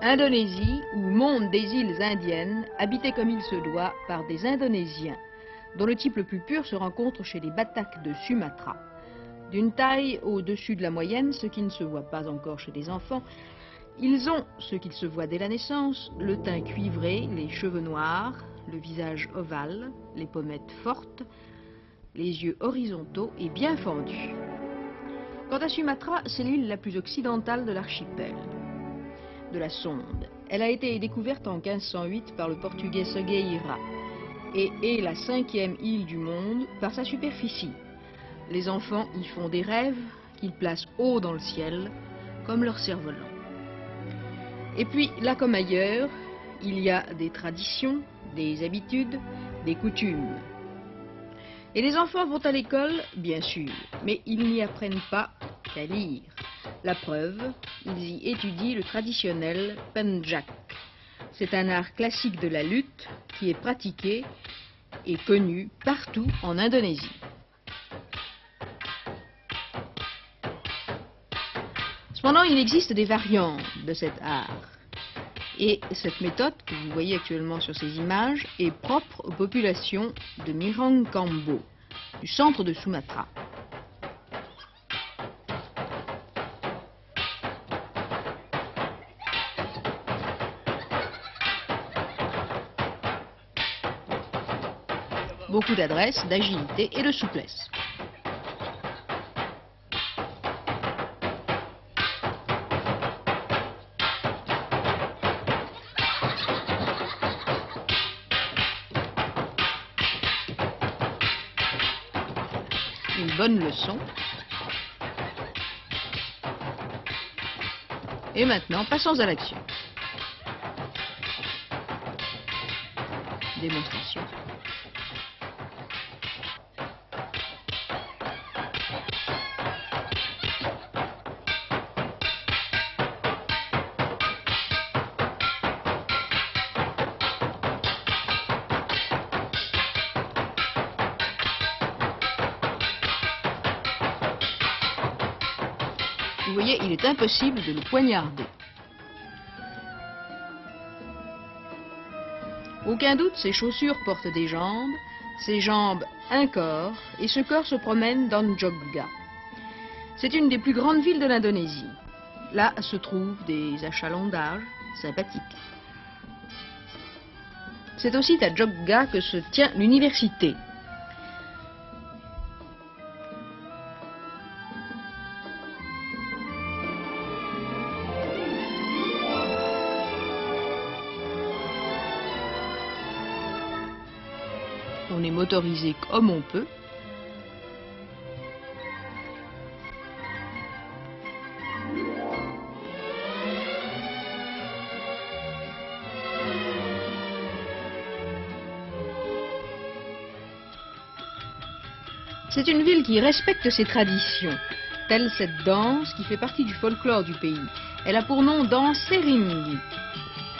Indonésie, ou monde des îles indiennes, habité comme il se doit par des Indonésiens, dont le type le plus pur se rencontre chez les Batak de Sumatra. D'une taille au-dessus de la moyenne, ce qui ne se voit pas encore chez les enfants, ils ont, ce qu'il se voit dès la naissance, le teint cuivré, les cheveux noirs, le visage ovale, les pommettes fortes, les yeux horizontaux et bien fendus. Quant à Sumatra, c'est l'île la plus occidentale de l'archipel de la sonde. Elle a été découverte en 1508 par le portugais Segueira et est la 5e île du monde par sa superficie. Les enfants y font des rêves qu'ils placent haut dans le ciel, comme leur cerf-volant. Et puis, là comme ailleurs, il y a des traditions, des habitudes, des coutumes. Et les enfants vont à l'école, bien sûr, mais ils n'y apprennent pas qu'à lire. La preuve, ils y étudient le traditionnel penjak. C'est un art classique de la lutte qui est pratiqué et connu partout en Indonésie. Cependant, il existe des variantes de cet art. Et cette méthode que vous voyez actuellement sur ces images est propre aux populations de Mirangkambo, du centre de Sumatra. Beaucoup d'adresse, d'agilité et de souplesse. Une bonne leçon. Et maintenant, passons à l'action. Démonstration. Vous voyez, il est impossible de le poignarder. Aucun doute, ces chaussures portent des jambes, ces jambes un corps, et ce corps se promène dans Jogja. C'est une des plus grandes villes de l'Indonésie. Là se trouvent des achalandages sympathiques. C'est aussi à Jogja que se tient l'université. On est motorisé comme on peut. C'est une ville qui respecte ses traditions, telle cette danse qui fait partie du folklore du pays. Elle a pour nom danse Seringi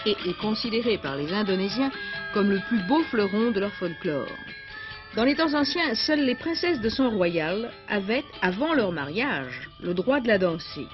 et est considérée par les Indonésiens comme le plus beau fleuron de leur folklore. Dans les temps anciens, seules les princesses de sang royal avaient, avant leur mariage, le droit de la danser.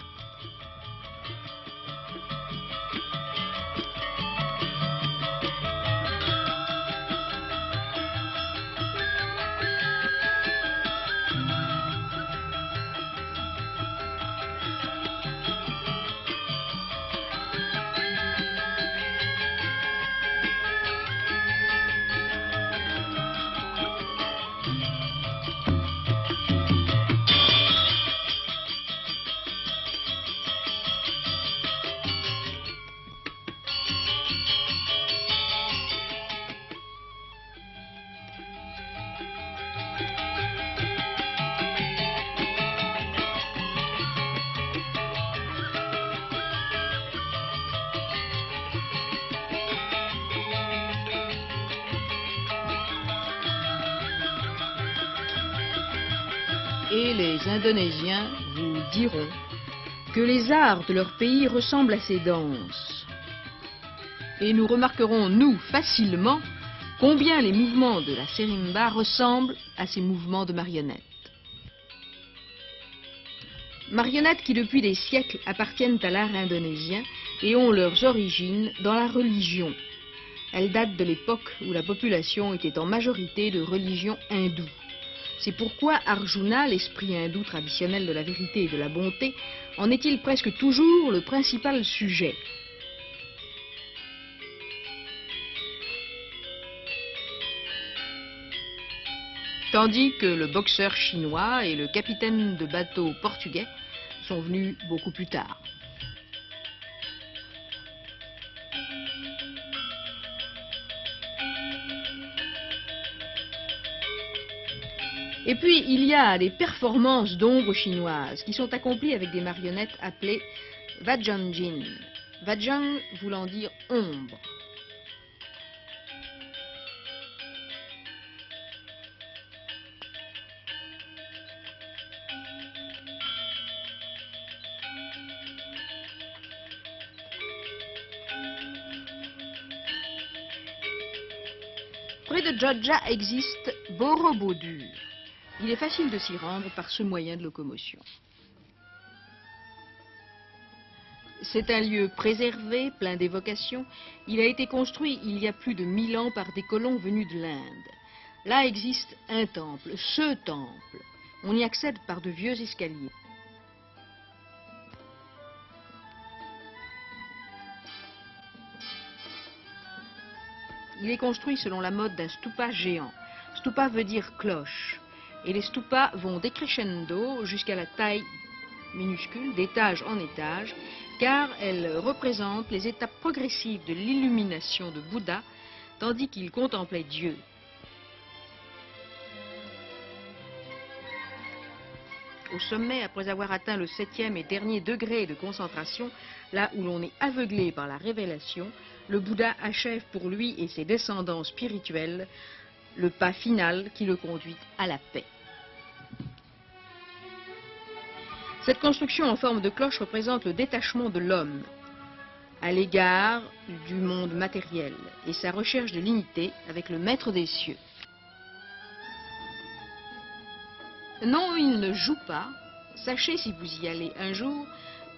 Et les Indonésiens vous diront que les arts de leur pays ressemblent à ces danses. Et nous remarquerons, nous, facilement, combien les mouvements de la serimba ressemblent à ces mouvements de marionnettes. Marionnettes qui, depuis des siècles, appartiennent à l'art indonésien et ont leurs origines dans la religion. Elles datent de l'époque où la population était en majorité de religion hindoue. C'est pourquoi Arjuna, l'esprit hindou traditionnel de la vérité et de la bonté, en est-il presque toujours le principal sujet. Tandis que le boxeur chinois et le capitaine de bateau portugais sont venus beaucoup plus tard. Et puis, il y a les performances d'ombre chinoises qui sont accomplies avec des marionnettes appelées Vajanjin. Vajang voulant dire ombre. Près de Jodha existe Borobudur. Il est facile de s'y rendre par ce moyen de locomotion. C'est un lieu préservé, plein d'évocations. Il a été construit il y a plus de 1000 ans par des colons venus de l'Inde. Là existe un temple, ce temple. On y accède par de vieux escaliers. Il est construit selon la mode d'un stupa géant. Stupa veut dire cloche. Et les stupas vont décrescendo jusqu'à la taille minuscule, d'étage en étage, car elles représentent les étapes progressives de l'illumination de Bouddha, tandis qu'il contemplait Dieu. Au sommet, après avoir atteint le 7e et dernier degré de concentration, là où l'on est aveuglé par la révélation, le Bouddha achève pour lui et ses descendants spirituels le pas final qui le conduit à la paix. Cette construction en forme de cloche représente le détachement de l'homme à l'égard du monde matériel et sa recherche de l'unité avec le maître des cieux. Non, il ne joue pas. Sachez, si vous y allez un jour,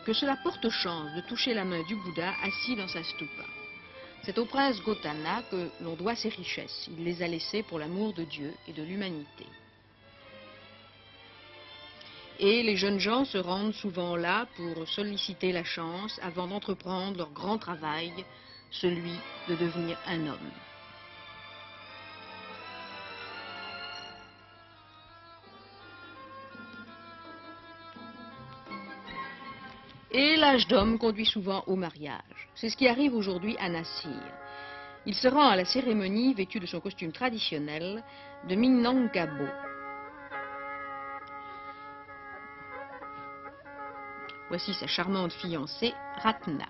que cela porte chance de toucher la main du Bouddha assis dans sa stupa. C'est au prince Gautama que l'on doit ses richesses. Il les a laissées pour l'amour de Dieu et de l'humanité. Et les jeunes gens se rendent souvent là pour solliciter la chance avant d'entreprendre leur grand travail, celui de devenir un homme. Et l'âge d'homme conduit souvent au mariage. C'est ce qui arrive aujourd'hui à Nassir. Il se rend à la cérémonie vêtu de son costume traditionnel de Minangkabau. Voici sa charmante fiancée, Ratna.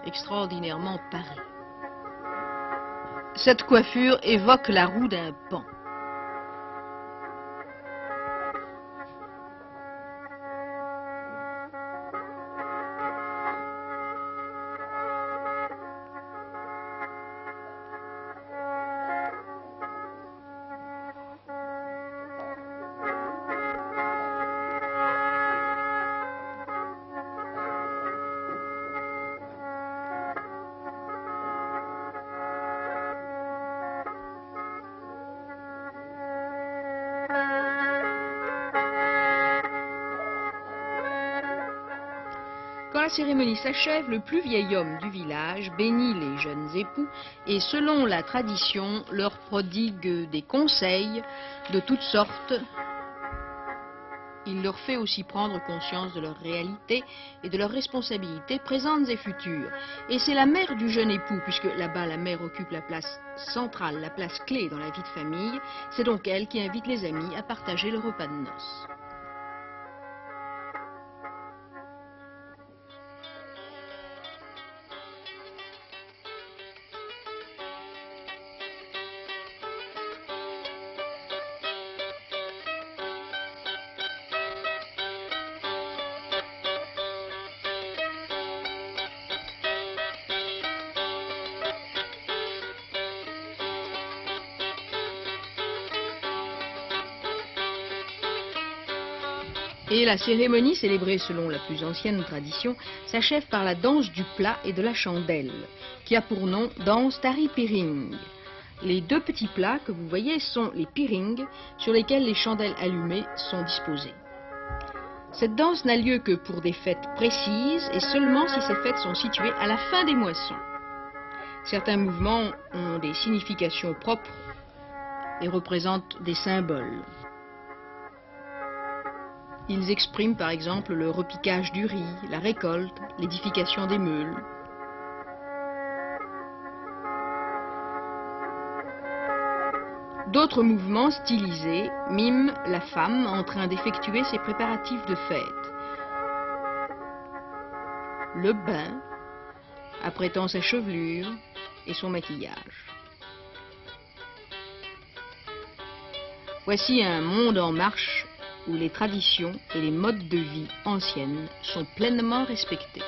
Extraordinairement parée. Cette coiffure évoque la roue d'un paon. Quand la cérémonie s'achève, le plus vieil homme du village bénit les jeunes époux et, selon la tradition, leur prodigue des conseils de toutes sortes. Il leur fait aussi prendre conscience de leur réalité et de leurs responsabilités présentes et futures. Et c'est la mère du jeune époux, puisque là-bas la mère occupe la place centrale, la place clé dans la vie de famille. C'est donc elle qui invite les amis à partager le repas de noces. Et la cérémonie, célébrée selon la plus ancienne tradition, s'achève par la danse du plat et de la chandelle, qui a pour nom danse Tari Piring. Les deux petits plats que vous voyez sont les piring, sur lesquels les chandelles allumées sont disposées. Cette danse n'a lieu que pour des fêtes précises et seulement si ces fêtes sont situées à la fin des moissons. Certains mouvements ont des significations propres et représentent des symboles. Ils expriment par exemple le repiquage du riz, la récolte, l'édification des meules. D'autres mouvements stylisés miment la femme en train d'effectuer ses préparatifs de fête. Le bain, apprêtant sa chevelure et son maquillage. Voici un monde en marche où les traditions et les modes de vie anciennes sont pleinement respectés.